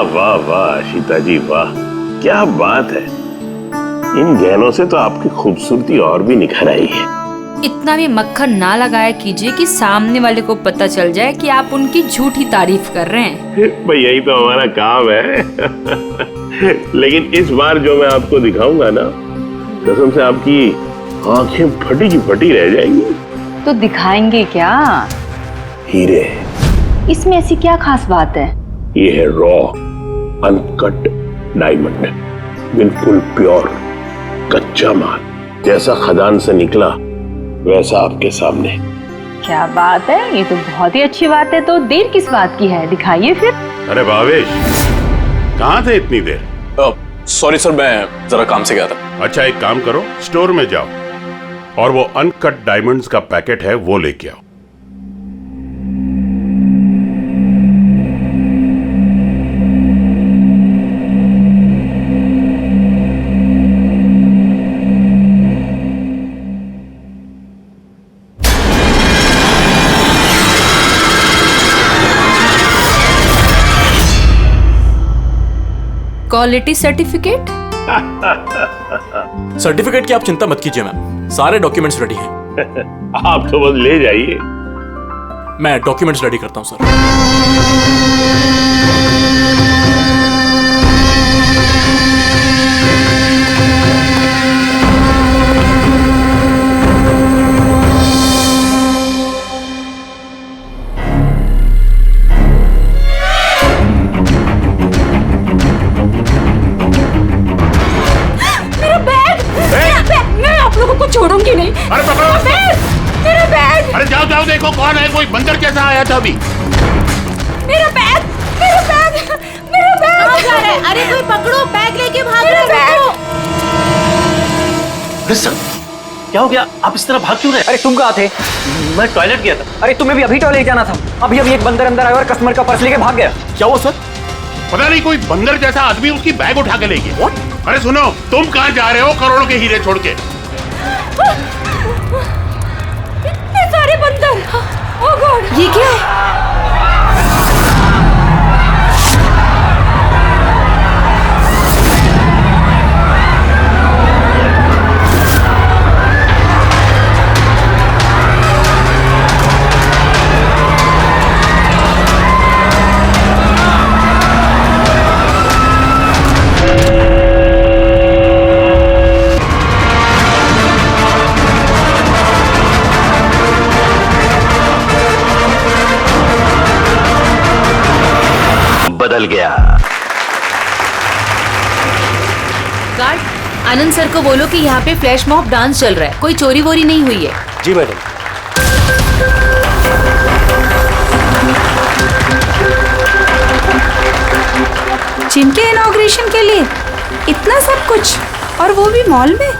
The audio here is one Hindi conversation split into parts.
वाह वाह वाह आशिता जी वाह, क्या बात है। इन गहनों से तो आपकी खूबसूरती और भी निखर आई है। इतना भी मक्खन ना लगाया कीजिए कि सामने वाले को पता चल जाए कि आप उनकी झूठी तारीफ कर रहे हैं। भाई यही तो हमारा काम है। लेकिन इस बार जो मैं आपको दिखाऊंगा ना, कसम से आपकी आंखें फटी की फटी रह जाएंगी। तो दिखाएंगे क्या? हीरे। इसमें ऐसी क्या खास बात है? ये है रॉ अनकट डायमंड, बिल्कुल प्योर कच्चा माल, जैसा खदान से निकला वैसा आपके सामने। क्या बात है, ये तो बहुत ही अच्छी बात है। तो देर किस बात की है, दिखाइए फिर। अरे भावेश, कहाँ थे इतनी देर? सॉरी सर, मैं जरा काम से गया था। अच्छा एक काम करो, स्टोर में जाओ और वो अनकट डायमंड्स का पैकेट है वो लेके आओ। Quality certificate? सर्टिफिकेट की आप चिंता मत कीजिए मैम, सारे डॉक्यूमेंट्स रेडी हैं। आप तो बस ले जाइए। मैं डॉक्यूमेंट्स रेडी करता हूं सर। छोड़ूंगी नहीं। अरे पकड़ो, मेरा बैग। अरे जाओ जाओ, देखो कौन है, कोई बंदर कैसा आया था अभी। मेरा बैग, मेरा बैग, मेरा बैग। कहाँ जा रहे हैं? अरे कोई पकड़ो, बैग लेके भाग रहे हैं। अरे सर, क्या हो गया? आप इस तरह भाग क्यों रहे? अरे तुम कहाँ थे? मैं टॉयलेट गया था। अरे तुम्हें भी अभी टॉयलेट जाना था। अभी एक बंदर अंदर आया और कस्टमर का पर्स लेके भाग गया। क्या हुआ सर? पता नहीं, कोई बंदर जैसा आदमी उसकी बैग उठा के ले गया। अरे सुनो, तुम कहाँ जा रहे हो करोड़ों के हीरे छोड़ के? इतने सारे बंदर। ओह गॉड, ये क्या है? बदल गया। गार्ड, आनंद सर को बोलो कि यहाँ पे फ्लैश मॉब डांस चल रहा है, कोई चोरी वोरी नहीं हुई है। जी मैडम। जिनके इनॉग्रेशन के लिए इतना सब कुछ, और वो भी मॉल में।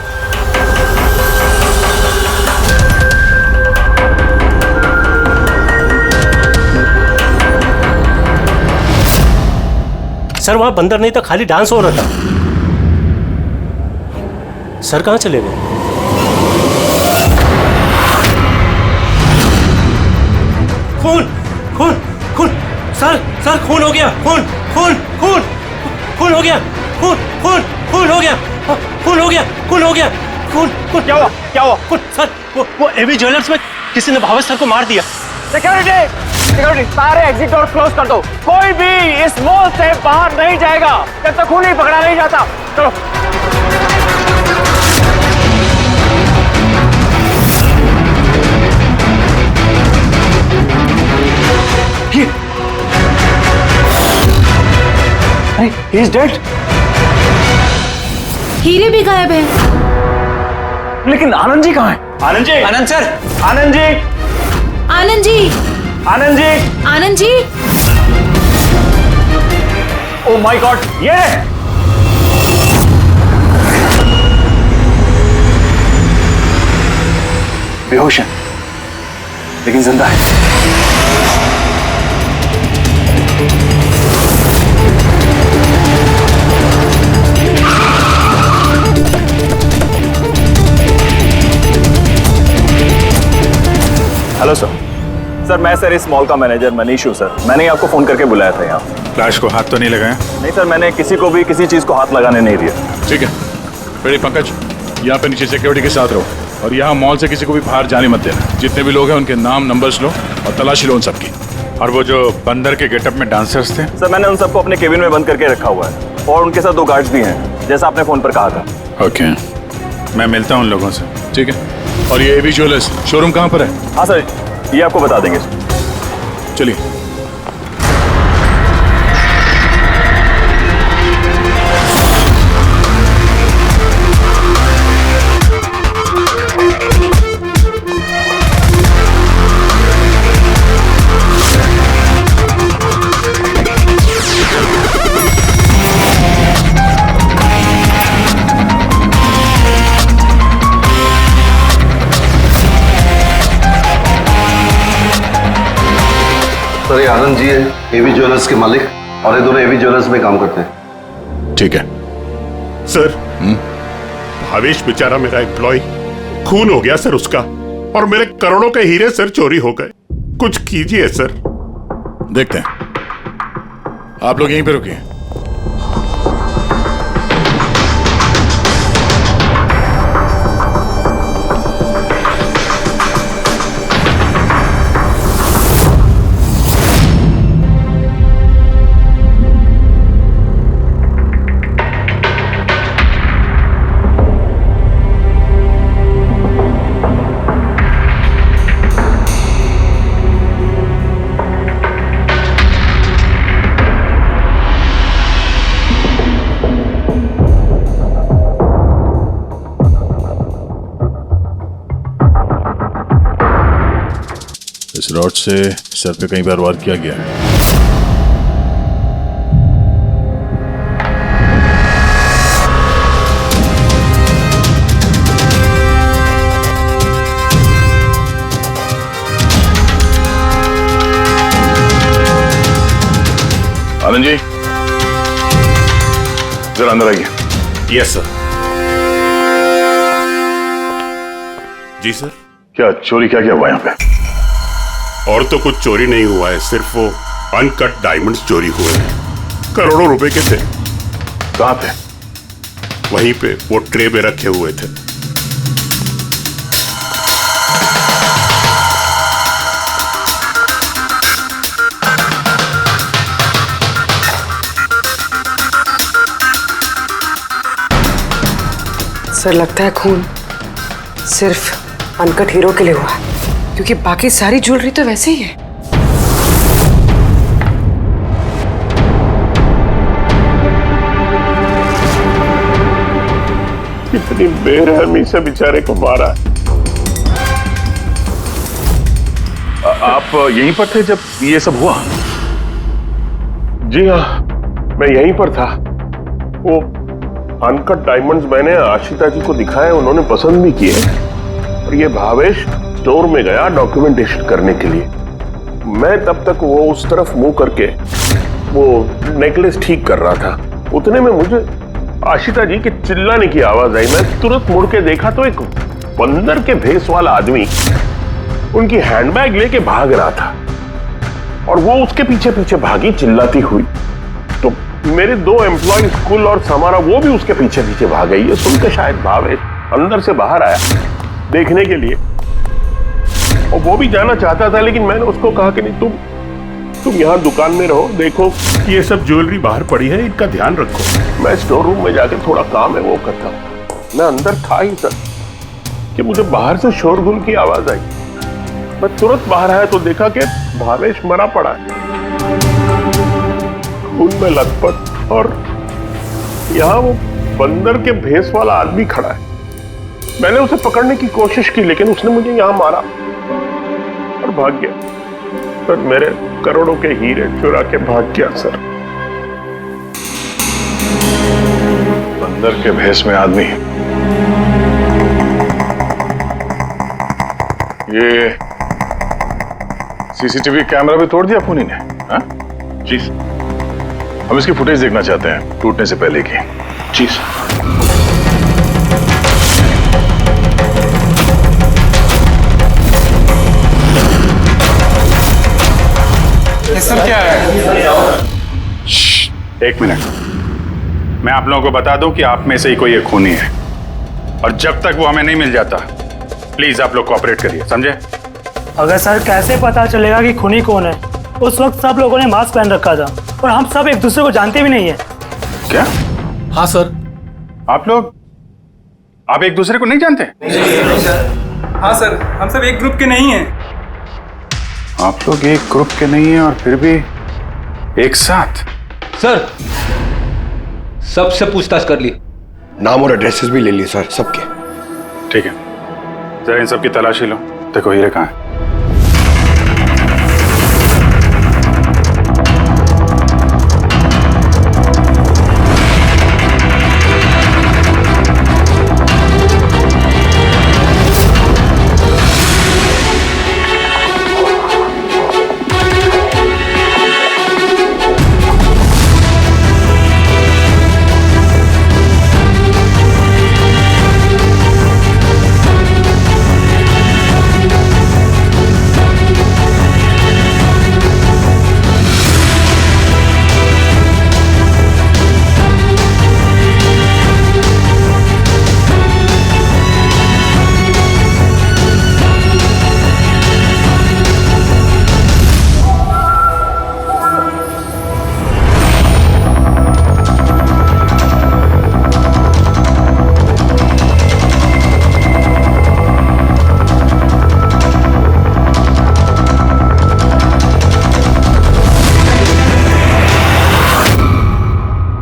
सर वहां बंदर नहीं था, खाली डांस हो रहा था। सर कहाँ चले गए? खून खून खून, सर सर खून हो गया, खून खून खून खून हो गया, खून खून खून हो गया, खून हो गया, खून हो गया, खून खून। क्या हुआ? क्या हुआ? खून सर, वो एवी ज्वेलर्स में किसी ने भावेश सर को मार दिया। सिक्योरिटी, सिक्योरिटी, सारे एग्जिट डोर क्लोज कर दो। कोई भी इस मॉल से बाहर नहीं जाएगा जब तक खूनी पकड़ा नहीं जाता। चलो। अरे, he is dead। हीरे भी गायब हैं। लेकिन आनंद जी कहाँ हैं? Anand ji, Anand sir, Anand ji, Anand ji, Anand ji, Anand ji. Oh my God, ये बेहोश है लेकिन जिंदा है। हेलो सर, सर मैं सर इस मॉल का मैनेजर मनीष हूँ सर। मैंने ही आपको फोन करके बुलाया था यहाँ। फ्लैश को हाथ तो नहीं लगाया? नहीं सर, मैंने किसी को भी किसी चीज को हाथ लगाने नहीं दिया। ठीक है, फिर पंकज यहाँ पे नीचे सिक्योरिटी के साथ रहो और यहाँ मॉल से किसी को भी बाहर जाने मत देना। जितने भी लोग हैं उनके नाम नंबर्स लो और तलाशी लो उन सबकी। और वो जो बंदर के गेटअप में डांसर्स थे? सर मैंने उन सबको अपने केबिन में बंद करके रखा हुआ है और उनके साथ 2 गार्ड्स भी हैं, जैसा आपने फोन पर कहा था। ओके, मैं मिलता हूँ उन लोगों से। ठीक है, और ये एबी ज्वेलर्स शोरूम कहाँ पर है? हाँ सर, ये आपको बता देंगे। चलिए। सर ये आनंद जी है, एवी ज्वेलर्स के मालिक, और ये दोनों एवी ज्वेलर्स में काम करते हैं। ठीक है सर। भावेश बेचारा मेरा एम्प्लॉय, खून हो गया सर उसका, और मेरे करोड़ों के हीरे सर चोरी हो गए। कुछ कीजिए सर। देखते हैं, आप लोग यहीं पे रुकिए। इस रॉड से सर पे कई बार वार किया गया है। आनंद जी जरा अंदर आइए। Yes sir. जी सर। क्या चोरी क्या हुआ यहाँ पे? और तो कुछ चोरी नहीं हुआ है, सिर्फ वो अनकट डायमंड्स चोरी हुए हैं। करोड़ों रुपए के थे। कहाँ थे? वहीं पे वो ट्रे में रखे हुए थे। सर लगता है खून सिर्फ अनकट हीरो के लिए हुआ है, क्योंकि बाकी सारी ज्वेलरी तो वैसे ही है। कितनी बेरहमी से बेचारे को मारा। आप यहीं पर थे जब ये सब हुआ? जी हाँ, मैं यहीं पर था। वो अनकट डायमंड्स मैंने आशिता जी को दिखाए, उन्होंने पसंद भी किए। और ये भावेश स्टोर में गया डॉक्यूमेंटेशन करने के लिए। मैं तब तक वो उस तरफ मुंह करके वो नेकलेस ठीक कर रहा था। उतने में मुझे आशिता जी के चिल्लाने की आवाज आई। मैं तुरंत मुड़ के देखा तो एक बंदर के भेस वाला आदमी उनकी हैंडबैग लेके भाग रहा था और वो उसके पीछे पीछे भागी चिल्लाती हुई। तो मेरे 2 एम्प्लॉय स्कूल और समारा वो भी उसके पीछे पीछे भाग गई। ये सुनकर शायद भावेश अंदर से बाहर आया देखने के लिए, और वो भी जाना चाहता था, लेकिन मैंने उसको कहा कि नहीं, तुम यहाँ दुकान में रहो, देखो ये सब ज्वेलरी बाहर पड़ी है, इनका ध्यान रखो। मैं स्टोर रूम में जाके थोड़ा काम है वो करता हूँ। मैं अंदर था ही सर कि मुझे बाहर से शोरगुल की आवाज आई। मैं तुरंत बाहर आया तो देखा कि भावेश मरा पड़ा है, खून में लथपथ, और यहाँ वो बंदर के भेस वाला आदमी खड़ा है। मैंने उसे पकड़ने की कोशिश की, लेकिन उसने मुझे यहाँ मारा और भाग गया। सर मेरे करोड़ों के हीरे चुरा के भाग गया सर। बंदर के भेस में आदमी। ये सीसीटीवी कैमरा भी तोड़ दिया खूनी ने? हाँ? जी सर। हम इसकी फुटेज देखना चाहते हैं टूटने से पहले की। जी सर। एक मिनट, मैं आप लोगों को बता दूं कि आप में से ही कोई एक खूनी है, और जब तक वो हमें नहीं मिल जाता प्लीज आप लोग कोऑपरेट करिए, समझे? अगर सर कैसे पता चलेगा कि खूनी कौन है? उस वक्त सब लोगों ने मास्क पहन रखा था और हम सब एक दूसरे को जानते भी नहीं है। क्या? हाँ सर। आप एक दूसरे को नहीं जानते? हाँ सर, हम सब एक ग्रुप के नहीं हैं। आप लोग एक ग्रुप के नहीं हैं और फिर भी एक साथ? सर सबसे पूछताछ कर ली, नाम और एड्रेसेस भी ले लिए सर सबके। ठीक है, जरा इन सबकी तलाशी लो, देखो हीरे कहाँ है।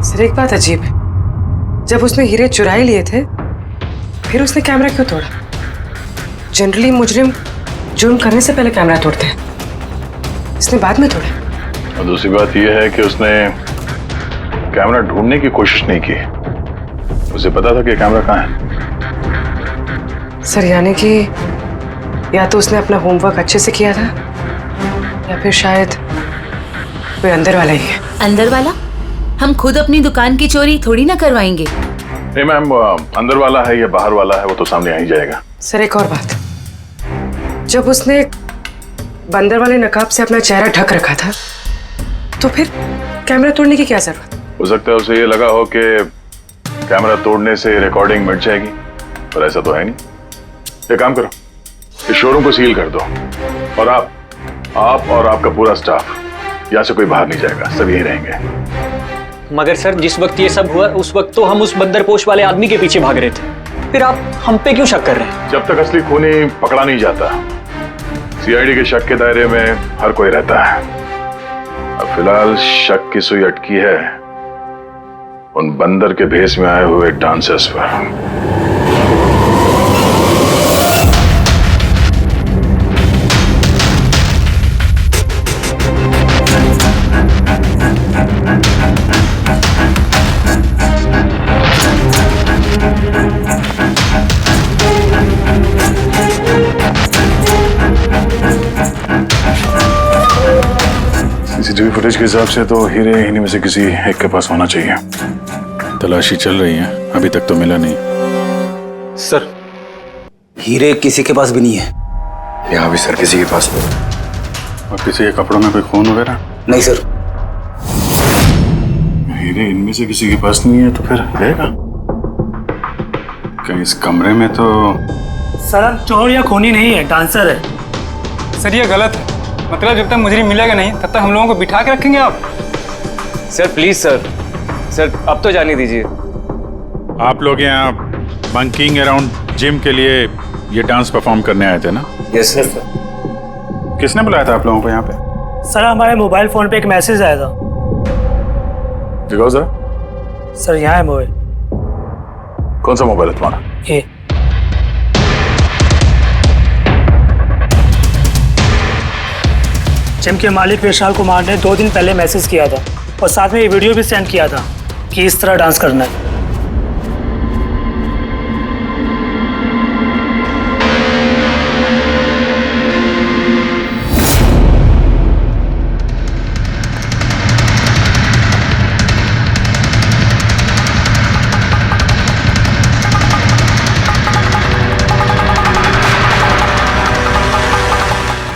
सर एक बात अजीब है, जब उसने हीरे चुराए लिए थे फिर उसने कैमरा क्यों तोड़ा? जनरली मुजरिम जुर्म करने से पहले कैमरा तोड़ते हैं, इसने बाद में तोड़ा। और दूसरी बात यह है कि उसने कैमरा ढूंढने की कोशिश नहीं की, उसे पता था कि कैमरा कहाँ है। सर यानी कि या तो उसने अपना होमवर्क अच्छे से किया था या फिर शायद कोई अंदर वाला ही है। अंदर वाला? हम खुद अपनी दुकान की चोरी थोड़ी ना करवाएंगे। नहीं मैम, अंदर वाला है या बाहर वाला है वो तो सामने आ ही जाएगा। सर एक और बात, जब उसने बंदर वाले नकाब से अपना चेहरा ढक रखा था तो फिर कैमरा तोड़ने की क्या जरूरत? हो सकता है उसे ये लगा हो कि कैमरा तोड़ने से रिकॉर्डिंग मिट जाएगी, पर ऐसा तो है नहीं। एक काम करो, इस शोरूम को सील कर दो और आप और आपका पूरा स्टाफ यहाँ से कोई बाहर नहीं जाएगा, सब यहीं रहेंगे। मगर सर जिस वक्त ये सब हुआ उस वक्त तो हम उस बंदरपोश वाले आदमी के पीछे भाग रहे थे, फिर आप हम पे क्यों शक कर रहे हैं? जब तक असली खूनी पकड़ा नहीं जाता सीआईडी के शक के दायरे में हर कोई रहता है। अब फिलहाल शक की सुई अटकी है उन बंदर के भेष में आए हुए डांसर्स पर। सीसीटीवी फुटेज के हिसाब से तो हीरे इन्हीं में से किसी एक के पास होना चाहिए। तलाशी चल रही है, अभी तक तो मिला नहीं। सर हीरे किसी के पास भी नहीं है। यहाँ भी सर किसी के पास नहीं। और किसी के कपड़ों में कोई खून वगैरह? नहीं सर। हीरे इनमें से किसी के पास नहीं है तो फिर रहेगा कहीं इस कमरे में? तो सर हम चोर या खूनी नहीं है, डांसर है। सर ये गलत है, मतलब जब तक मुजरिम मिलेगा नहीं तब तक हम लोगों को बिठा के रखेंगे आप? सर प्लीज सर अब तो जाने दीजिए। आप लोग यहाँ बंकिंग अराउंड जिम के लिए ये डांस परफॉर्म करने आए थे ना? Yes sir. किसने बुलाया था आप लोगों को यहाँ पे? सर हमारे मोबाइल फोन पे एक मैसेज आया था। दिखाओ जरा। सर यहाँ है मोबाइल। कौन सा मोबाइल है तुम्हारा? ये जिम के मालिक विशाल कुमार ने 2 दिन पहले मैसेज किया था और साथ में ये वीडियो भी सेंड किया था कि इस तरह डांस करना है।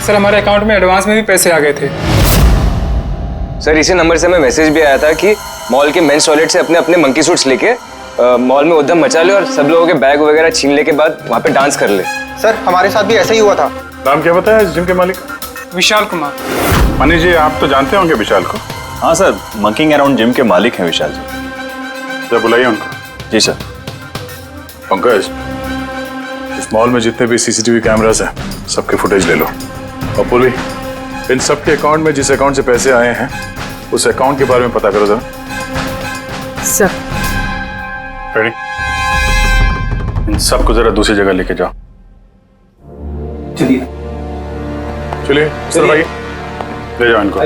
सर हमारे अकाउंट में एडवांस में भी पैसे आ गए थे। सर इसी नंबर से हमें मैसेज भी आया था कि मॉल के मेंस टॉयलेट से अपने अपने मंकी सूट्स लेके मॉल में उद्यम मचा ले और सब लोगों के बैग वगैरह छीन ले के बाद वहाँ पे डांस कर ले। सर हमारे साथ भी ऐसा ही हुआ था। नाम क्या बताया इस जिम के मालिक? विशाल कुमार। मनीष जी, आप तो जानते होंगे विशाल को। हाँ सर, मंकिंग अराउंड जिम के मालिक हैं विशाल जी। तो बुलाइए उनको। जी सर। पंकज, इस मॉल में जितने भी सीसीटीवी कैमरास हैं सबके फुटेज ले लो। और पूर्वी, इन सबके अकाउंट में जिस अकाउंट से पैसे आए हैं उस अकाउंट के बारे में पता करो जरा। सर। रेडी? इन सबको जरा दूसरी जगह लेके जाओ। चलिए चलिए सर भाई, ले जाओ इनको।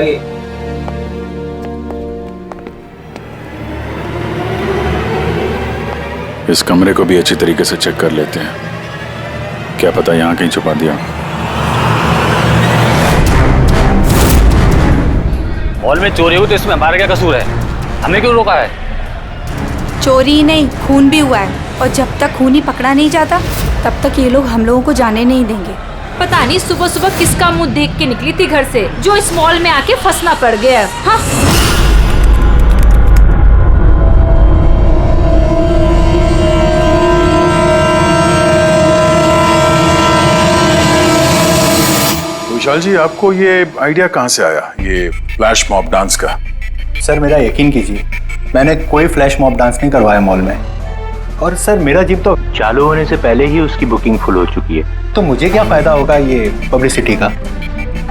इस कमरे को भी अच्छी तरीके से चेक कर लेते हैं, क्या पता यहाँ कहीं छुपा दिया। मॉल में चोरी हुई तो इसमें हमारा क्या कसूर है? हमने क्यों रोका है? चोरी नहीं, खून भी हुआ है और जब तक खून ही पकड़ा नहीं जाता तब तक ये लोग हम लोगों को जाने नहीं देंगे। पता नहीं सुबह सुबह किसका मुंह देख के निकली थी घर से जो इस मॉल में आके फंसना पड़ गया। हाँ? विशाल जी, आपको ये आइडिया कहाँ से आया, ये फ्लैश मॉब डांस का? सर मेरा यकीन कीजिए, मैंने कोई फ्लैश मॉब डांस नहीं करवाया मॉल में। और सर मेरा जिम तो चालू होने से पहले ही उसकी बुकिंग फुल हो चुकी है, तो मुझे क्या फायदा होगा ये पब्लिसिटी का।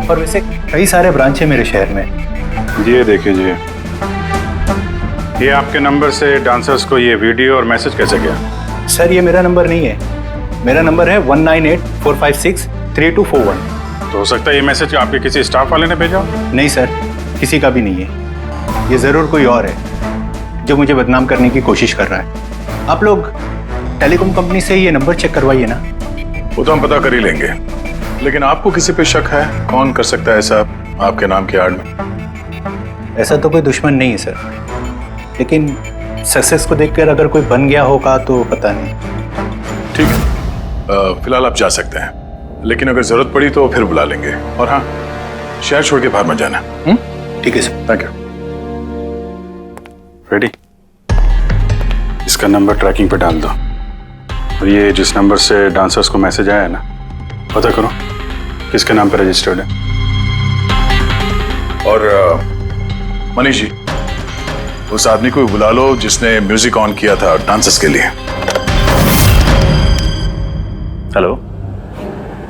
और वैसे कई सारे ब्रांच है मेरे शहर में। ये देखिए जी, ये आपके नंबर से डांसर्स को ये वीडियो और मैसेज कैसे गया? सर ये मेरा नंबर नहीं है, मेरा नंबर है 1984563241। तो हो सकता है ये मैसेज आपके किसी स्टाफ वाले ने भेजा? नहीं सर, किसी का भी नहीं है। ये जरूर कोई और है जो मुझे बदनाम करने की कोशिश कर रहा है। आप लोग टेलीकॉम कंपनी से ये नंबर चेक करवाइए ना। वो तो हम पता कर ही लेंगे, लेकिन आपको किसी पे शक है? कौन कर सकता है ऐसा आपके नाम की आड़ में? ऐसा तो कोई दुश्मन नहीं है सर, लेकिन सक्सेस को देखकर अगर कोई बन गया होगा तो पता नहीं। ठीक है, फिलहाल आप जा सकते हैं, लेकिन अगर जरूरत पड़ी तो फिर बुला लेंगे। और हाँ, शहर छोड़ के बाहर मत जाना। ठीक है सर। Thank you. रेडी? इसका नंबर ट्रैकिंग पे डाल दो और ये जिस नंबर से डांसर्स को मैसेज आया है ना, पता करो किसके नाम पे रजिस्टर्ड है। और मनीष जी, उस आदमी को बुला लो जिसने म्यूजिक ऑन किया था डांसर्स के लिए। हेलो,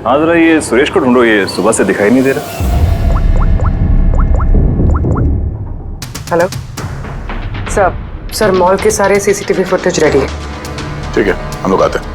हाँ जरा ये सुरेश को ढूंढो, ये सुबह से दिखाई नहीं दे रहा। हेलो सर, मॉल के सारे सीसीटीवी फुटेज रेडी है। ठीक है, हम लोग आते हैं।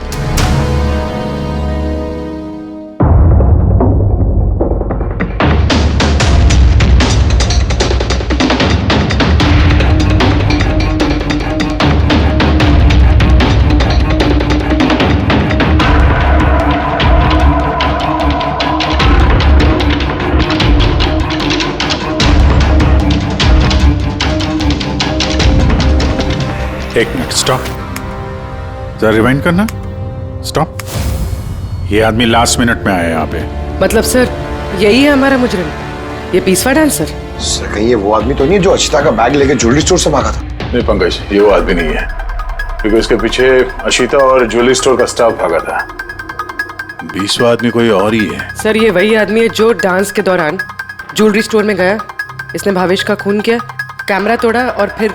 एक मिनट, स्टॉप, जरा रिवाइंड करना। स्टॉप। ये आदमी लास्ट मिनट में आया यहाँ पे। मतलब सर यही है हमारा मुजरिम, ये पीसवा डांसर? सर कहीं ये वो आदमी तो नहीं है जो अचिता का बैग लेके ज्वेलरी स्टोर से भागा था? नहीं पंकज, ये वो आदमी नहीं है, क्योंकि उसके पीछे अशिता और ज्वेलरी स्टोर का स्टाफ भागा था। 20वां आदमी कोई और ही है। सर ये वही आदमी है जो डांस के दौरान ज्वेलरी स्टोर में गया, इसने भावेश का खून किया, कैमरा तोड़ा और फिर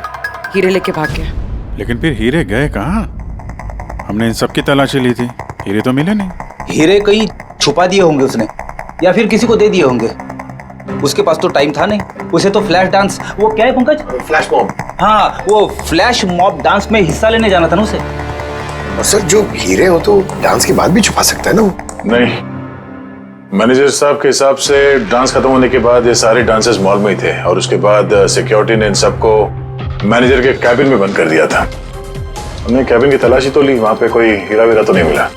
हीरे लेके भाग गया। लेकिन फिर हीरे गए कहाँ? हमने इन सब की तलाशी ली थी, हीरे तो मिले नहीं। हीरे कहीं छुपा दिए होंगे उसने, या फिर किसी को दे दिए होंगे। उसके पास तो टाइम था नहीं, उसे तो फ्लैश डांस, वो क्या है पंकज? Flash mob. हाँ, वो फ्लैश मॉब डांस में हिस्सा लेने जाना था ना उसे। और सर जो हीरे हो तो डांस के बाद भी छुपा सकता है ना वो? नहीं, मैनेजर साहब के हिसाब से डांस खत्म होने के बाद ये सारे डांसर्स मॉल में ही थे और उसके बाद सिक्योरिटी ने इन सबको मैनेजर के कैबिन में बंद कर दिया था। हमने कैबिन की तलाशी तो ली, वहां पे कोई हीरा वीरा तो नहीं मिला।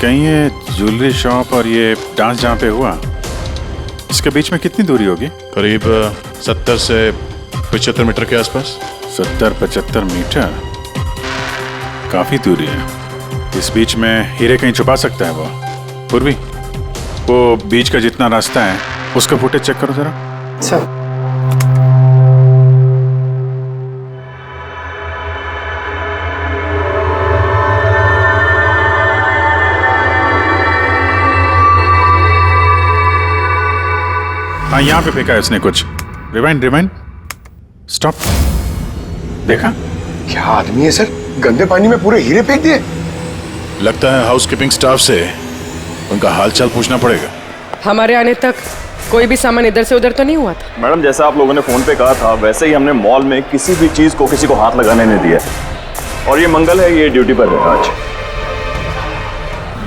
कहीं ये ज्वेलरी शॉप और ये डांस जहाँ पे हुआ, इसके बीच में कितनी दूरी होगी? करीब 70 से 75 मीटर के आसपास। 70-75 मीटर, काफी दूरी है। इस बीच में हीरे कहीं छुपा सकता है वो। पूर्वी, वो बीच का जितना रास्ता है उसका फुटेज चेक करो जरा। सर हाँ यहाँ पे फेंका है इसने कुछ। Rewind rewind, stop. देखा? क्या आदमी है सर, गंदे पानी में पूरे हीरे फेंक दिए। लगता है हाउसकीपिंग स्टाफ से उनका हालचाल पूछना पड़ेगा। हमारे आने तक कोई भी सामान इधर से उधर तो नहीं हुआ था। मैडम जैसा आप लोगों ने फोन पे कहा था वैसे ही हमने मॉल में किसी भी चीज को किसी को हाथ लगाने नहीं दिया। और ये मंगल है, ये ड्यूटी पर है आज।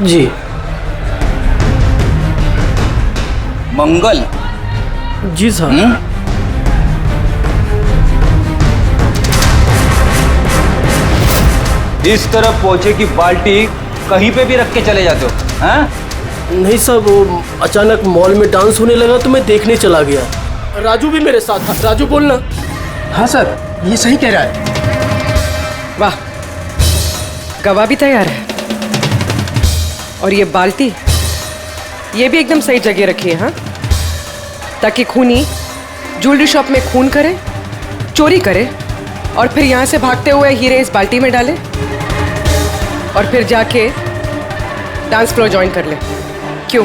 जी मंगल? जी सर। इस तरफ पहुंचे कि बाल्टी कहीं पे भी रख के चले जाते हो, हैं? नहीं सर, वो अचानक मॉल में डांस होने लगा तो मैं देखने चला गया। राजू भी मेरे साथ था। राजू बोलना। हाँ सर, ये सही कह रहा है। वाह, गवाह भी तैयार है। और ये बाल्टी, ये भी एकदम सही जगह रखी है, हाँ? ताकि खूनी ज्वेलरी शॉप में खून करे, चोरी करे और फिर यहाँ से भागते हुए हीरे इस बाल्टी में डाले और फिर जाके डांस फ्लोर ज्वाइन कर ले। क्यों?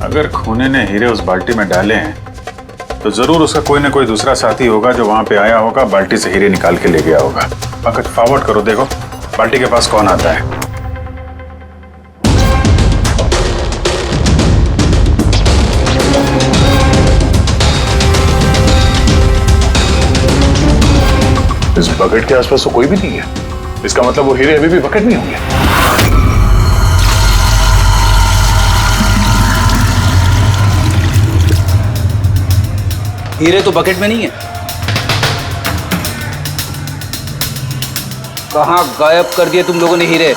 अगर खूनी ने हीरे उस बाल्टी में डाले हैं तो जरूर उसका कोई ना कोई दूसरा साथी होगा जो वहां पे आया होगा, बाल्टी से हीरे निकाल के ले गया होगा। पंकज फॉरवर्ड करो, देखो बाल्टी के पास कौन आता है। इस बकेट के आसपास तो कोई भी नहीं है। इसका मतलब वो हीरे अभी भी बकेट में होंगे। हीरे तो बकेट में नहीं है। कहाँ गायब कर दिए तुम लोगों ने हीरे?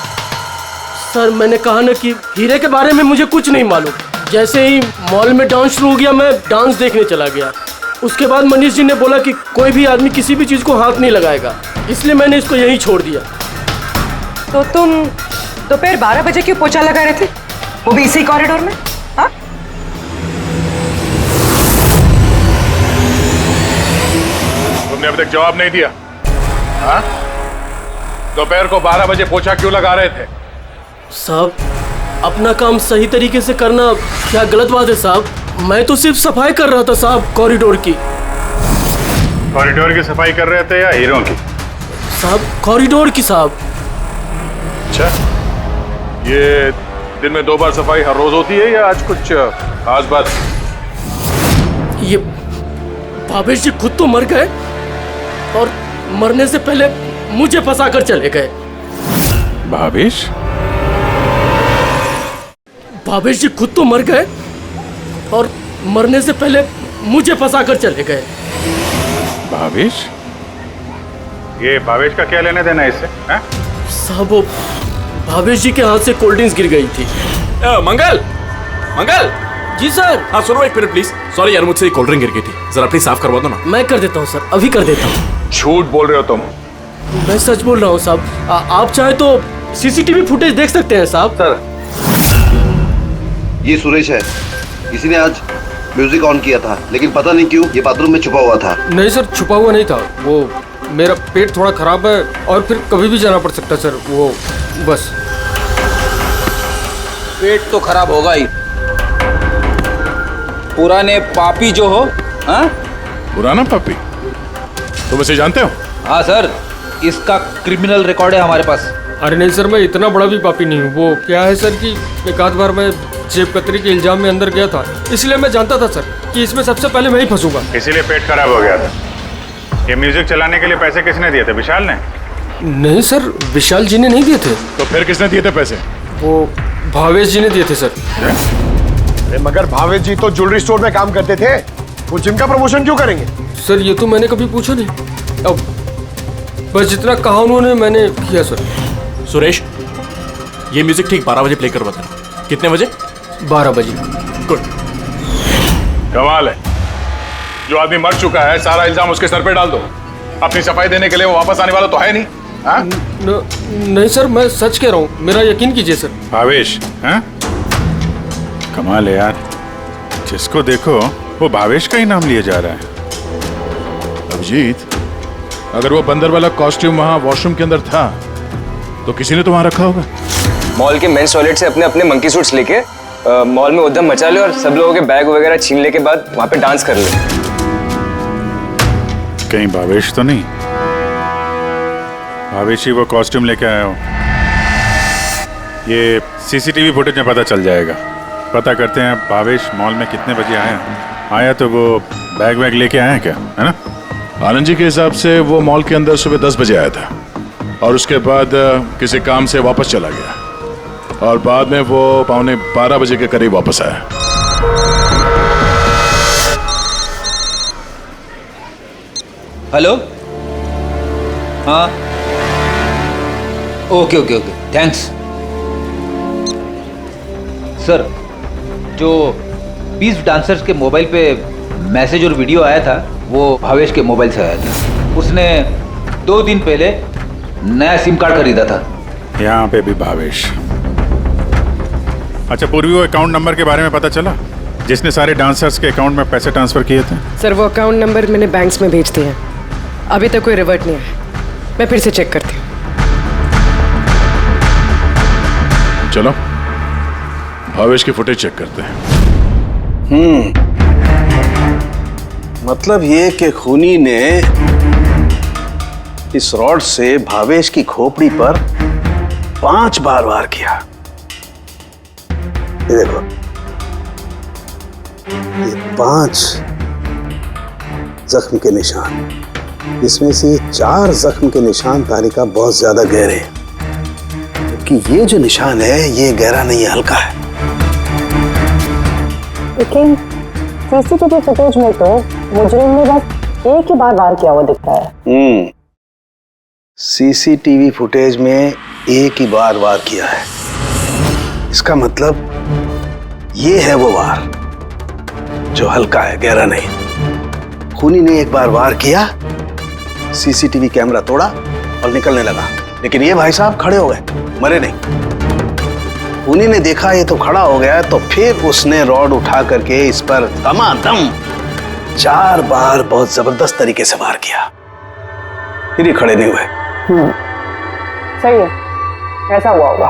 सर मैंने कहा ना कि हीरे के बारे में मुझे कुछ नहीं मालूम। जैसे ही मॉल में डांस शुरू हो गया मैं डांस देखने चला गया। उसके बाद मनीष जी ने बोला कि कोई भी आदमी किसी भी चीज को हाथ नहीं लगाएगा, इसलिए मैंने इसको यहीं छोड़ दिया। तो तुम दोपहर 12 बजे क्यों पोछा लगा रहे थे, वो भी इसी कॉरिडोर में? हाँ? तुमने अभी तक जवाब नहीं दिया। हाँ? दोपहर को 12 बजे पोछा क्यों लगा रहे थे? साहब, अपना काम सही तरीके से करना क्या गलत बात है साहब? मैं तो सिर्फ सफाई कर रहा था साहब, कॉरिडोर की। कॉरिडोर की सफाई कर रहे थे या हीरों की? साहब कॉरिडोर की साहब। अच्छा, ये दिन में 2 बार सफाई हर रोज होती है या आज कुछ खास बात? ये भावेश जी खुद तो मर गए और मरने से पहले मुझे फंसा कर चले गए। भावेश? भावेश जी खुद तो मर गए और मरने से पहले मुझे फंसा कर चले गए। भावेश? ये भावेश का क्या लेने देना है इससे? साहब वो भावेश जी के हाथ से कोल्ड ड्रिंक्स गिर गई थी। मंगल, मंगल। जी सर। हाँ सुनो एक मिनट प्लीज। सॉरी यार, मुझसे कोल्ड ड्रिंक गिर गई थी, जरा प्लीज साफ करवा दो ना। मैं कर देता हूँ सर, अभी कर देता हूँ। झूठ बोल रहे हो तुम। मैं सच बोल रहा हूँ साहब। आप चाहे तो सीसीटीवी फुटेज देख सकते हैं साहब। सर, ये सुरेश है। किसी ने आज म्यूजिक ऑन किया था, लेकिन पता नहीं क्यों ये बाथरूम में छुपा हुआ था। नहीं सर, छुपा हुआ नहीं था। वो मेरा पेट थोड़ा खराब है और फिर कभी भी जाना पड़ सकता है सर, वो बस। पेट तो खराब होगा ही। पुराने पापी जो हो। हाँ? पुराना पापी? तुम इसे जानते हो? हाँ सर, इसका क्रिमिनल रिकॉर्ड है हमारे पास। अरे नहीं सर, मैं इतना बड़ा भी पापी नहीं हूँ। वो क्या है सर कि एक आध बार मैं जेब कतरी के इल्जाम में अंदर गया था, इसलिए मैं जानता था सर कि इसमें सबसे पहले मैं ही फंसूंगा। इसीलिए पेट खराब हो गया था। ये म्यूजिक चलाने के लिए पैसे किसने दिए थे? विशाल ने? नहीं सर, विशाल जी ने नहीं दिए थे। तो फिर किसने दिए थे पैसे? वो भावेश जी ने दिए थे सर। मगर भावेश जी तो ज्वेलरी स्टोर में काम करते थे, वो जिम का प्रमोशन क्यों करेंगे? सर ये तो मैंने कभी पूछा नहीं। अब बस जितना कहा उन्होंने मैंने किया सर। सुरेश, ये म्यूजिक ठीक 12 बजे प्ले करवा देना। कितने बजे? 12 बजे। गुड। कमाल है, जो आदमी मर चुका है सारा इल्जाम उसके सर पे डाल दो। अपनी सफाई देने के लिए वो वापस आने वाला तो है नहीं। हाँ? नहीं सर, मैं सच कह रहा हूँ, मेरा यकीन कीजिए सर। भावेश? हाँ? कमाल है यार, जिसको देखो वो भावेश का ही नाम लिया जा रहा है। अभिजीत, अगर वो बंदर वाला कॉस्ट्यूम वहां वॉशरूम के अंदर था तो किसी ने तो वहां रखा होगा। मॉल के मेंस टॉयलेट से अपने अपने मंकी सूट्स लेके मॉल में उद्यम मचा ले और सब लोगों के बैग वगैरह छीन ले के बाद वहां पे डांस कर ले। कहीं भावेश तो नहीं? भावेश ही वो कॉस्ट्यूम लेके आया हो। ये सीसीटीवी फुटेज में पता चल जाएगा। पता करते हैं भावेश मॉल में कितने बजे आया तो वो बैग वैग लेके आया क्या, है ना? आनंद जी के हिसाब से वो मॉल के अंदर सुबह 10 बजे आया था और उसके बाद किसी काम से वापस चला गया और बाद में वो 11:15 बजे के करीब वापस आया। हेलो, हाँ, okay okay okay, thanks sir. जो 20 डांसर्स के मोबाइल पे मैसेज और वीडियो आया था वो भावेश के मोबाइल से आया था। उसने 2 दिन पहले नया सिम कार्ड खरीदा था। यहाँ पे भी भावेश। अच्छा पूर्वी, वो अकाउंट नंबर के बारे में पता चला जिसने सारे डांसर्स के अकाउंट में पैसे ट्रांसफर किए थे? सर वो अकाउंट नंबर मैंने बैंक्स में भेज दिए हैं, अभी तक कोई रिवर्ट नहीं आया। मैं फिर से चेक करती हूँ। चलो भावेश की फुटेज चेक करते हैं। मतलब ये कि खूनी ने इस रॉड से भावेश की खोपड़ी पर 5 बार वार किया। ये देखो, ये 5 जख्म के निशान, इसमें से 4 जख्म के निशान तारिका बहुत ज्यादा गहरे हैं, क्योंकि ये जो निशान है ये गहरा नहीं है, हल्का है। लेकिन सीसीटीवी फुटेज में तो मुजरिम ने बस एक ही बार वार किया हुआ दिखता है। सीसीटीवी फुटेज में एक ही बार वार किया है, इसका मतलब ये है वो वार जो हल्का है, गहरा नहीं। खूनी ने एक बार वार किया, सीसीटीवी कैमरा तोड़ा और निकलने लगा, लेकिन ये भाई साहब खड़े हो गए, मरे नहीं। खूनी ने देखा ये तो खड़ा हो गया, तो फिर उसने रॉड उठा करके इस पर दमादम 4 बार बहुत जबरदस्त तरीके से वार किया, फिर ये खड़े नहीं हुए। सही है, ऐसा हुआ होगा।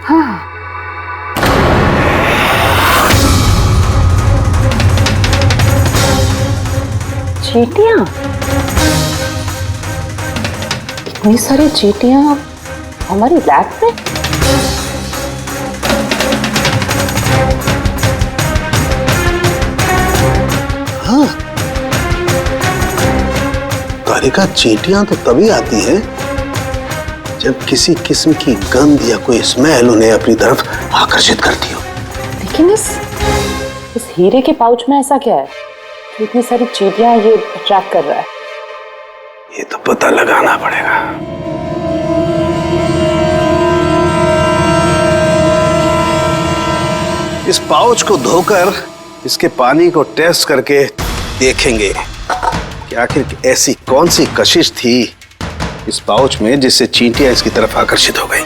हाँ। चींटियां, इतनी सारी चींटियां हमारी लैब में। हाँ, तारिका, चींटियां तो तभी आती हैं जब किसी किस्म की गंध या कोई स्मेल उन्हें अपनी तरफ आकर्षित करती हो। लेकिन इस हीरे के पाउच में ऐसा क्या है कि इतनी सारी चींटियां ये अट्रैक्ट कर रहा है? ये तो पता लगाना पड़ेगा। इस पाउच को धोकर इसके पानी को टेस्ट करके देखेंगे कि आखिर ऐसी कौन सी कशिश थी इस पाउच में जिससे चींटियां इसकी तरफ आकर्षित हो गई।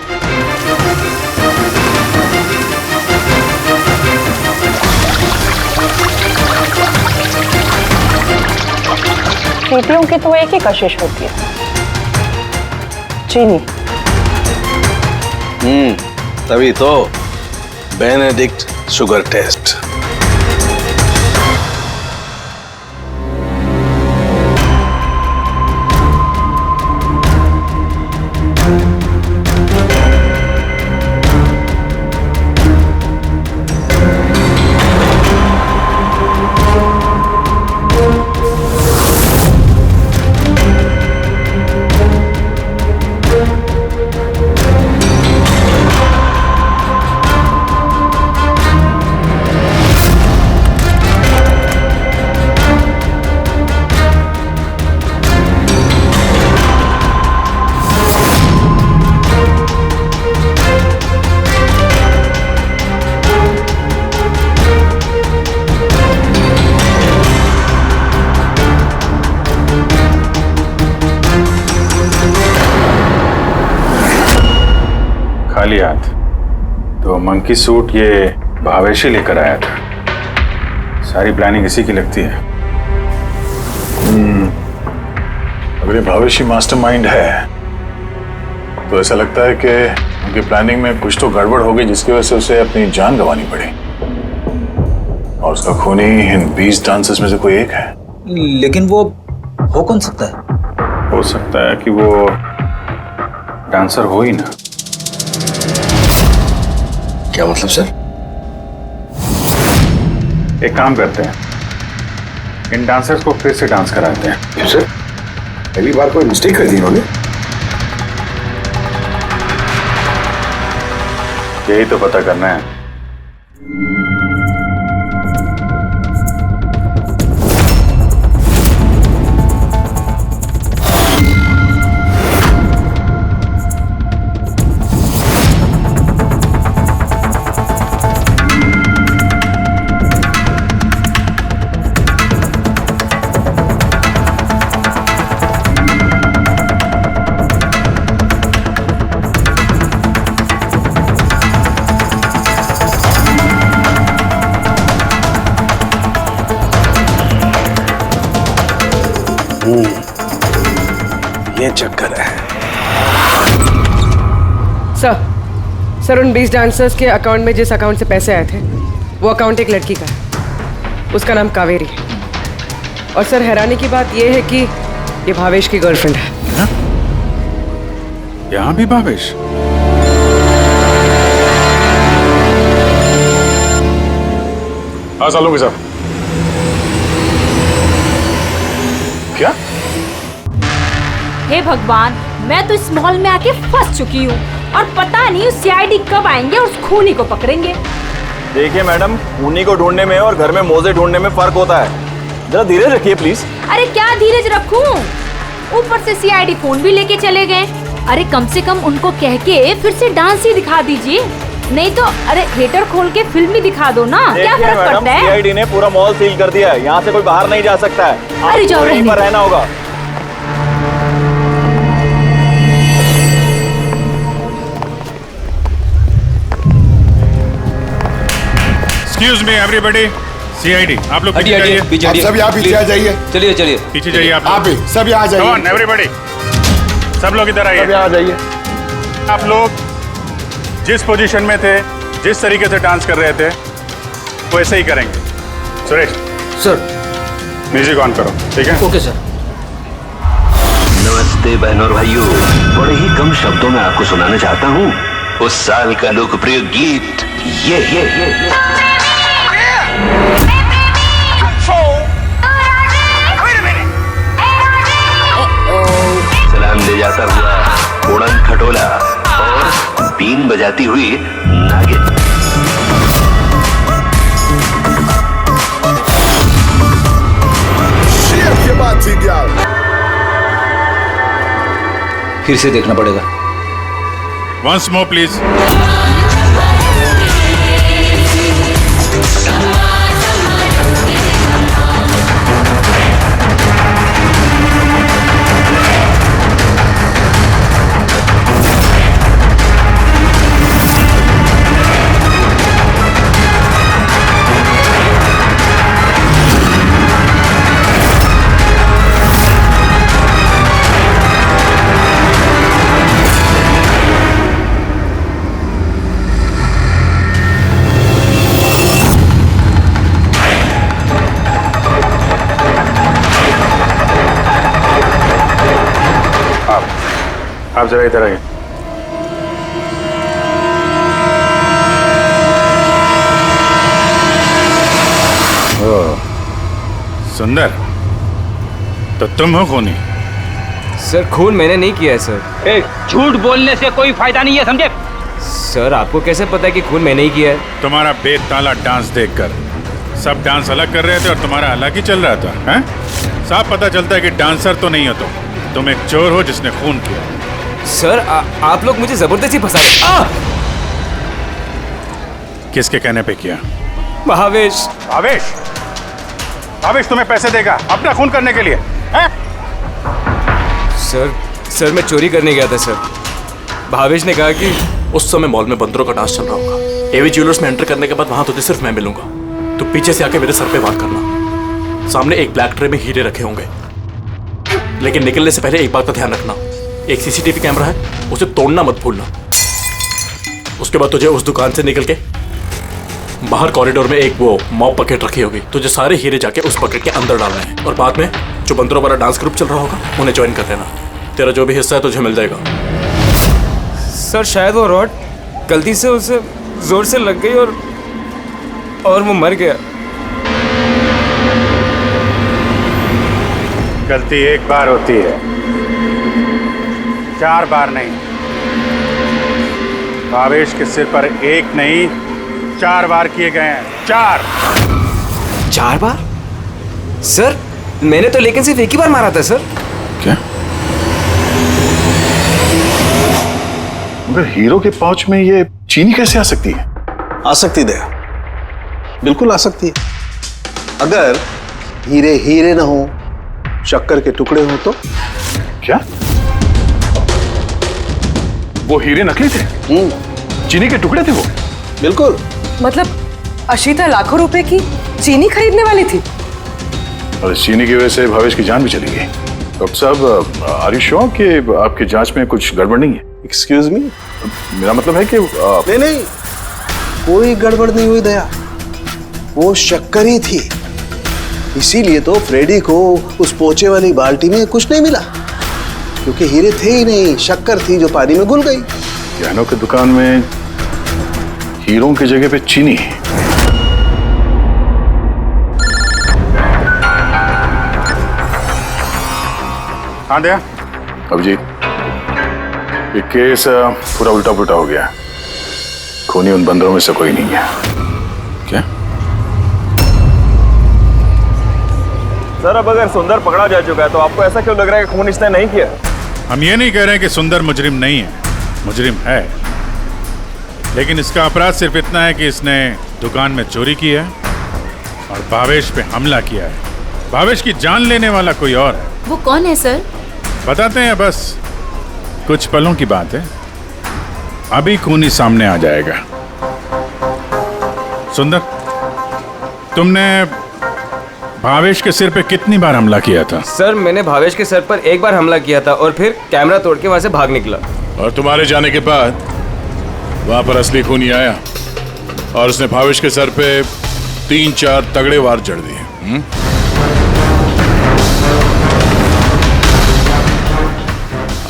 चींटियों की तो एक ही कशिश होती है, चीनी। तभी तो बेनेडिक्ट शुगर टेस्ट। खाली हाथ तो मंकी सूट ये भावेश ही लेकर आया था। सारी प्लानिंग इसी की लगती है। अगर ये भावेश ही मास्टरमाइंड है तो ऐसा लगता है कि उनकी प्लानिंग में कुछ तो गड़बड़ हो गई जिसकी वजह से उसे अपनी जान गंवानी पड़ी। और उसका खूनी इन 20 डांसर्स में से कोई एक है। लेकिन वो हो कौन सकता है? हो सकता है कि वो डांसर हो ही ना। क्या मतलब सर? एक काम करते हैं, इन डांसर्स को फिर से डांस कराते हैं। क्यों सर? पहली बार कोई मिस्टेक कर दी इन्होंने। यही तो पता करना है। ये चक्कर है। सर उन 20 डांसर्स के अकाउंट में जिस अकाउंट से पैसे आए थे वो अकाउंट एक लड़की का है। उसका नाम कावेरी है। और सर हैरानी की बात यह है कि ये भावेश की गर्लफ्रेंड है। यहाँ भी भावेश? हाँ सालूंगी साहब। क्या? हे भगवान, मैं तो इस मॉल में आके फंस चुकी हूँ और पता नहीं उस सीआईडी कब आएंगे और उस खूनी को पकड़ेंगे। देखिए मैडम, खूनी को ढूंढने में और घर में मोजे ढूंढने में फर्क होता है। जरा धीरे रखिए प्लीज। अरे क्या धीरज रखूं? ऊपर से सीआईडी फोन भी लेके चले गए। अरे कम से कम उनको कह के फिर से डांस ही दिखा दीजिए, नहीं तो अरे थिएटर खोल के फिल्म ही दिखा दो ना। क्या फर्क पड़ता है? सीआईडी ने पूरा मॉल सील कर दिया है, यहाँ से कोई बाहर नहीं जा सकता है। अरे जाओ, यहीं पर रहना होगा। Excuse me everybody, CID, आप लोग पीछे हटिए, जाइए। पीछे आप सब यहाँ पीछे आ जाइए। चलिए चलिए पीछे जाइए आप भी सब यहाँ आ Come on, जाइए। everybody, सब लोग इधर आइए। सब यहाँ आ जाइए। आप लोग जिस पोजीशन में थे, जिस तरीके से डांस कर रहे थे, वैसे ही करेंगे। सुरेश सर, म्यूजिक ऑन करो, ठीक है? Okay sir. नमस्ते बहनों और भाइयों, बड़े ही कम शब्दों में आपको सुनाना चाहता हूँ उस साल का लोकप्रिय गीत ये। सलाम ले जाता हुआ उड़न खटोला और बीन बजाती हुई नागिन। ये बात थी क्या? फिर से देखना पड़ेगा। Once more please. आप जरा इधर आइए। सुंदर, तो तुम हो खूनी? सर खून मैंने नहीं किया है सर। झूठ बोलने से कोई फायदा नहीं है, समझे? सर आपको कैसे पता है कि खून मैंने ही किया है? तुम्हारा बेताला डांस देखकर सब डांस अलग कर रहे थे और तुम्हारा अलग ही चल रहा था, हैं? साफ पता चलता है कि डांसर तो नहीं हो तुम एक चोर हो जिसने खून किया। सर आप लोग मुझे जबरदस्ती फंसा रहे। किसके कहने पे किया? भावेश। भावेश? भावेश तुम्हें पैसे देगा अपना खून करने के लिए, हैं? सर मैं चोरी करने गया था सर। भावेश ने कहा कि उस समय मॉल में बंदरों का डांस चल रहा होगा। एवी ज्वेलर्स में एंटर करने के बाद वहां तुझे सिर्फ मैं मिलूंगा। तो पीछे से आके मेरे सर पे वार करना। सामने एक ब्लैक ट्रे में हीरे रखे होंगे, लेकिन निकलने से पहले एक बात का ध्यान रखना, एक सीसीटीवी कैमरा है, उसे तोड़ना मत भूलना। उसके बाद तुझे उस दुकान से निकल के बाहर कॉरिडोर में एक वो मॉप बकेट रखी होगी, तुझे सारे हीरे जाके उस बकेट के अंदर डालना है, और बाद में जो बंदरों वाला डांस ग्रुप चल रहा होगा उन्हें ज्वाइन कर लेना। तेरा जो भी हिस्सा है तुझे मिल जाएगा। सर शायद वो रॉड गलती से उसे जोर से लग गई और वो मर गया। गलती एक बार होती है, 4 बार नहीं। भावेश के सिर पर एक नहीं 4 बार किए गए हैं। 4 बार? सर मैंने तो लेकिन सिर्फ एक ही बार मारा था सर। क्या? मगर हीरो के पाउच में ये चीनी कैसे आ सकती है? आ सकती दया, बिल्कुल आ सकती है। अगर हीरे हीरे ना हो, शक्कर के टुकड़े हो तो। क्या? वो हीरे नकली थे? चीनी के टुकड़े थे वो? बिल्कुल। मतलब अशीता लाखों रुपए की चीनी खरीदने वाली थी, और इस चीनी की वजह से भावेश की जान भी चली गई। डॉक्टर साहब, आर यू श्योर कि आपकी जांच में कुछ गड़बड़ नहीं है? Excuse me? मेरा मतलब है कि नहीं, कोई गड़बड़ नहीं हुई दया, वो शक्कर ही थी। इसीलिए तो फ्रेडी को उस पोचे वाली बाल्टी में कुछ नहीं मिला, क्योंकि हीरे थे ही नहीं, शक्कर थी जो पानी में घुल गई। गहनों की दुकान में हीरों की जगह पे चीनी है। हाँ दया। अभिजीत, ये केस पूरा उल्टा पुल्टा हो गया। खूनी उन बंदरों में से कोई नहीं है। क्या? सर अब अगर सुंदर पकड़ा जा चुका है तो आपको ऐसा क्यों लग रहा है कि खून इसने नहीं किया? हम ये नहीं कह रहे हैं कि सुंदर मुजरिम नहीं है, मुजरिम है, लेकिन इसका अपराध सिर्फ इतना है कि इसने दुकान में चोरी की है और भावेश पे हमला किया है। भावेश की जान लेने वाला कोई और है। वो कौन है सर? बताते हैं, बस कुछ पलों की बात है, अभी खूनी सामने आ जाएगा। सुंदर, तुमने भावेश के सिर पे कितनी बार हमला किया था? सर मैंने भावेश के सर पर एक बार हमला किया था और फिर कैमरा तोड़ के वहां से भाग निकला। और तुम्हारे जाने के बाद वहां पर असली खूनी आया और उसने भावेश के सर पे 3-4 तगड़े वार जड़ दिए।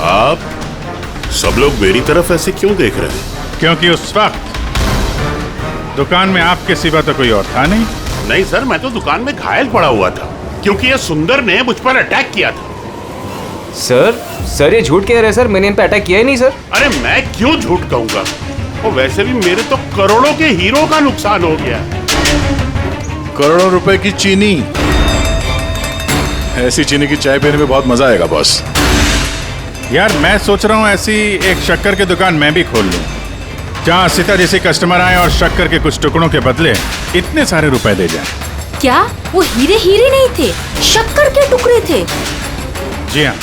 आप सब लोग मेरी तरफ ऐसे क्यों देख रहे हैं? क्योंकि उस वक्त दुकान में आपके सिवा तो कोई और था नहीं। नहीं सर, मैं तो दुकान में घायल पड़ा हुआ था क्योंकि ये सुंदर ने मुझ पर अटैक किया था। सर ये झूठ कह रहे हैं सर, मैंने इन पे अटैक किया ही नहीं सर। अरे मैं क्यों झूठ कहूंगा, और वैसे भी मेरे तो करोड़ों के हीरो का नुकसान हो गया। करोड़ों रुपए की चीनी, ऐसी चीनी की चाय पीने में बहुत मजा आएगा बॉस। यार मैं सोच रहा हूँ ऐसी एक शक्कर की दुकान मैं भी खोल लूँ, जहाँ सीता जैसे कस्टमर आए और शक्कर के कुछ टुकड़ों के बदले इतने सारे रुपए दे जाए। क्या वो हीरे हीरे नहीं थे, शक्कर के टुकड़े थे? जी हाँ,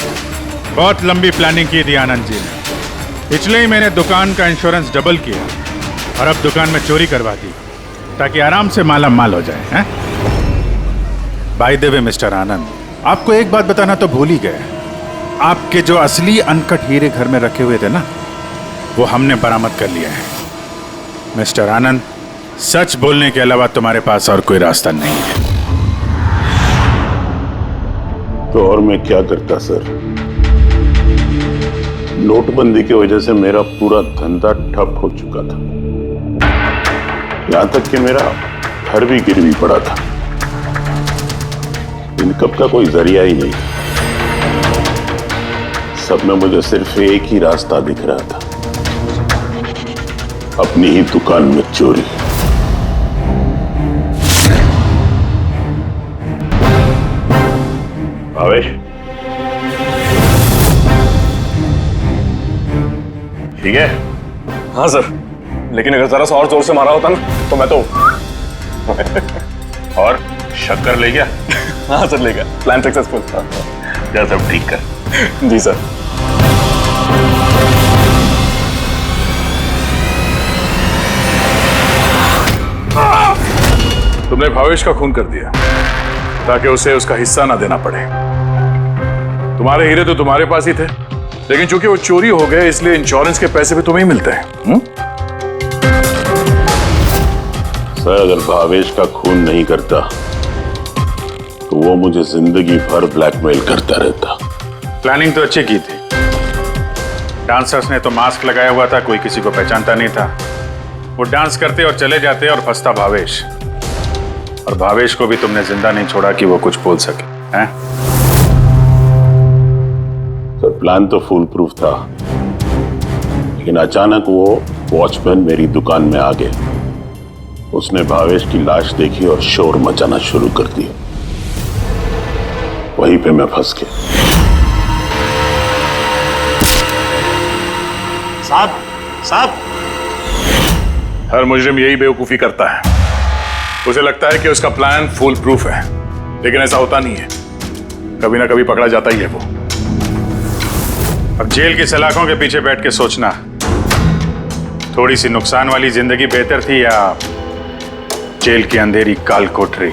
बहुत लंबी प्लानिंग की थी आनंद जी ने, इसलिए ही मैंने दुकान का इंश्योरेंस डबल किया और अब दुकान में चोरी करवा दी ताकि आराम से माला माल हो जाए। बाय द वे मिस्टर आनंद, आपको एक बात बताना तो भूल ही गए, आपके जो असली अनकट हीरे घर में रखे हुए थे ना, वो हमने बरामद कर लिया है। मिस्टर आनंद, सच बोलने के अलावा तुम्हारे पास और कोई रास्ता नहीं है। तो और मैं क्या करता सर, नोटबंदी की वजह से मेरा पूरा धंधा ठप हो चुका था, यहां तक कि मेरा घर भी गिरवी पड़ा था। इनकम का कोई जरिया ही नहीं था। सब में मुझे सिर्फ एक ही रास्ता दिख रहा था, अपनी ही दुकान में चोरी। भावेश, ठीक है? हाँ सर, लेकिन अगर जरा सा और जोर से मारा होता ना तो मैं तो और शक्कर ले गया? हाँ सर ले गया, प्लान सक्सेसफुल। जा सब ठीक कर। जी सर। तुमने भावेश का खून कर दिया ताकि उसे उसका हिस्सा ना देना पड़े। तुम्हारे हीरे तो तुम्हारे पास ही थे, लेकिन चूंकि वो चोरी हो गए इसलिए इंश्योरेंस के पैसे भी तुम्हें ही मिलते हैं। सर अगर भावेश का खून नहीं करता तो वो मुझे जिंदगी भर ब्लैकमेल करता रहता। प्लानिंग तो अच्छी की थी। डांसर्स ने तो मास्क लगाया हुआ था, कोई किसी को पहचानता नहीं था। वो डांस करते और चले जाते और फंसता भावेश, और भावेश को भी तुमने जिंदा नहीं छोड़ा कि वो कुछ बोल सके हैं? सर प्लान तो फुल प्रूफ था, लेकिन अचानक वो वॉचमैन मेरी दुकान में आ गए। उसने भावेश की लाश देखी और शोर मचाना शुरू कर दिया। वहीं पे मैं फंस गया। साहब हर मुजरिम यही बेवकूफी करता है। उसे लगता है कि उसका प्लान फुल प्रूफ है, लेकिन ऐसा होता नहीं है। कभी ना कभी पकड़ा जाता ही है वो। अब जेल की सलाखों के पीछे बैठ के सोचना, थोड़ी सी नुकसान वाली जिंदगी बेहतर थी या जेल की अंधेरी काल कोठरी?